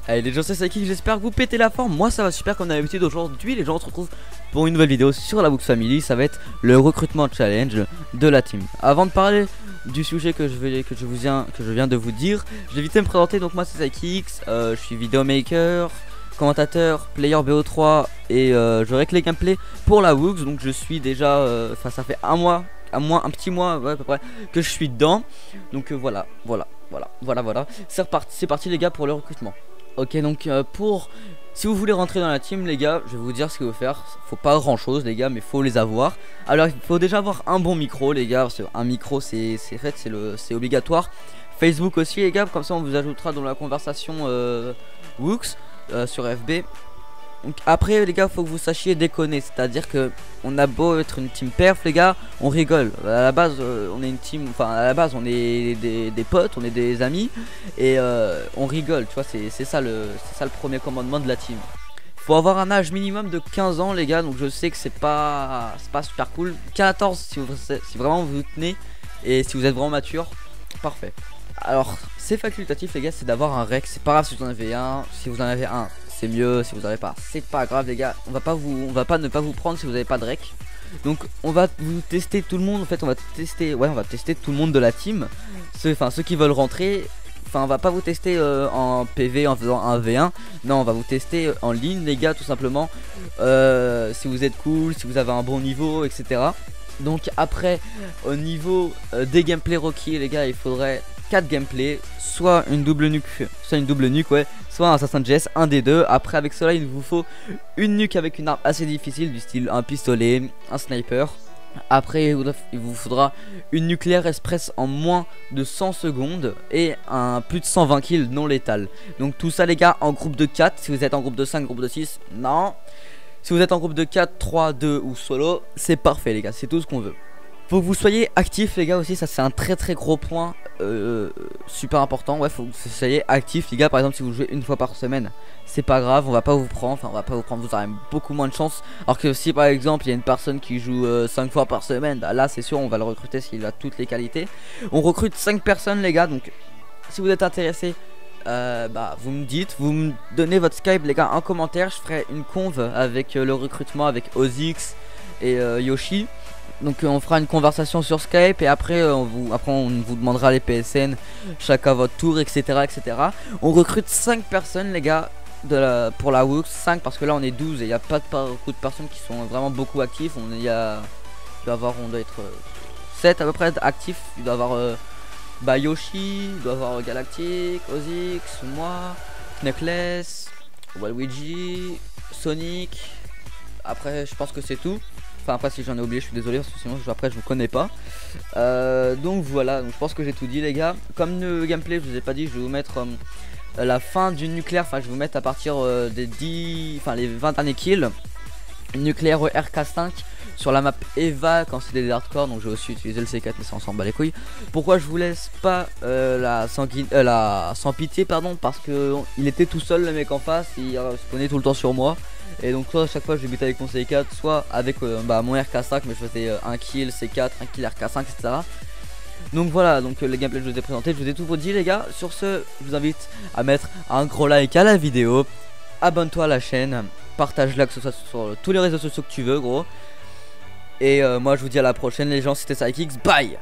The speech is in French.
Allez les gens, c'est Psychic, j'espère que vous pétez la forme. Moi ça va super comme d'habitude. Aujourd'hui les gens se retrouvent pour une nouvelle vidéo sur la Box Family. Ça va être le recrutement challenge de la team. Avant de parler du sujet que je viens de vous dire, je vais vite me présenter. Donc moi c'est Psychic, je suis vidéomaker, commentateur, player BO3 et je règle les gameplays pour la Box. Donc je suis déjà, enfin ça fait un petit mois ouais, à peu près que je suis dedans. Donc voilà. C'est parti les gars pour le recrutement. Ok, donc si vous voulez rentrer dans la team les gars, je vais vous dire ce qu'il faut faire. Faut pas grand chose les gars, mais faut les avoir. Alors il faut déjà avoir un bon micro les gars, parce qu'un micro c'est obligatoire. Facebook aussi les gars, comme ça on vous ajoutera dans la conversation Woox sur FB. Donc après les gars, faut que vous sachiez déconner, c'est-à-dire que on a beau être une team perf les gars, on rigole. À la base on est une team, enfin à la base on est des potes, on est des amis et on rigole, tu vois, c'est ça le premier commandement de la team. Faut avoir un âge minimum de 15 ans les gars, donc je sais que c'est pas super cool. 14 si vraiment vous tenez et si vous êtes vraiment mature, parfait. Alors c'est facultatif les gars, c'est d'avoir un rec, c'est pas grave si vous en avez un, si vous en avez un c'est mieux, si vous n'avez pas c'est pas grave les gars, on va pas ne pas vous prendre si vous n'avez pas de rec. Donc on va vous tester tout le monde, en fait on va tester tout le monde de la team, ceux qui veulent rentrer. Enfin on va pas vous tester en PV en faisant un V1, non on va vous tester en ligne les gars tout simplement, si vous êtes cool, si vous avez un bon niveau etc. Donc après au niveau des gameplays requis les gars, il faudrait 4 gameplays, soit une double nuque, ouais, soit un assassin de GS, un des deux. Après avec cela il vous faut une nuque avec une arme assez difficile du style un pistolet, un sniper. Après il vous faudra une nucléaire express en moins de 100 secondes et un plus de 120 kills non létal. Donc tout ça les gars en groupe de 4, si vous êtes en groupe de 5, groupe de 6, non. Si vous êtes en groupe de 4, 3, 2 ou solo, c'est parfait les gars, c'est tout ce qu'on veut. Faut que vous soyez actifs les gars aussi, ça c'est un très gros point super important. Ouais, faut que vous soyez actifs les gars. Par exemple si vous jouez une fois par semaine, c'est pas grave, on va pas vous prendre, vous aurez beaucoup moins de chance. Alors que si par exemple il y a une personne qui joue 5 fois par semaine, bah, là c'est sûr on va le recruter s'il a toutes les qualités. On recrute 5 personnes les gars, donc si vous êtes intéressé, bah vous me dites, vous me donnez votre Skype les gars en commentaire. Je ferai une conve avec le recrutement avec Ozix et Yoshi. Donc on fera une conversation sur Skype et après on vous demandera les PSN chacun votre tour etc. On recrute 5 personnes les gars pour la Woox, 5 parce que là on est 12 et il n'y a pas beaucoup de personnes qui sont vraiment beaucoup actifs. On doit être 7 à peu près actifs. Il doit y avoir Yoshi, il doit y avoir Galactic, Ozix, moi, Knuckles, Waluigi, Sonic. Après je pense que c'est tout. Enfin après si j'en ai oublié je suis désolé parce que sinon après je vous connais pas. Donc voilà, donc je pense que j'ai tout dit les gars. Comme le gameplay je vous ai pas dit, je vais vous mettre la fin du nucléaire. Enfin je vais vous mettre à partir des 10, enfin les 20 derniers kills. Une nucléaire RK5 sur la map Eva quand c'est des hardcore. Donc j'ai aussi utilisé le C4 mais ça on s'en bat les couilles. Pourquoi je vous laisse pas la sans pitié pardon, parce que il était tout seul le mec en face, il spawnait tout le temps sur moi. Et donc soit à chaque fois je butais avec mon C4, soit avec mon RK5 mais je faisais un kill C4, un kill RK5 etc. Donc voilà, donc les gameplays que je vous ai présentés, je vous ai tout dit les gars. Sur ce, je vous invite à mettre un gros like à la vidéo, abonne-toi à la chaîne, partage-la que ce soit sur tous les réseaux sociaux que tu veux gros. Et moi je vous dis à la prochaine les gens, c'était Psychic, bye.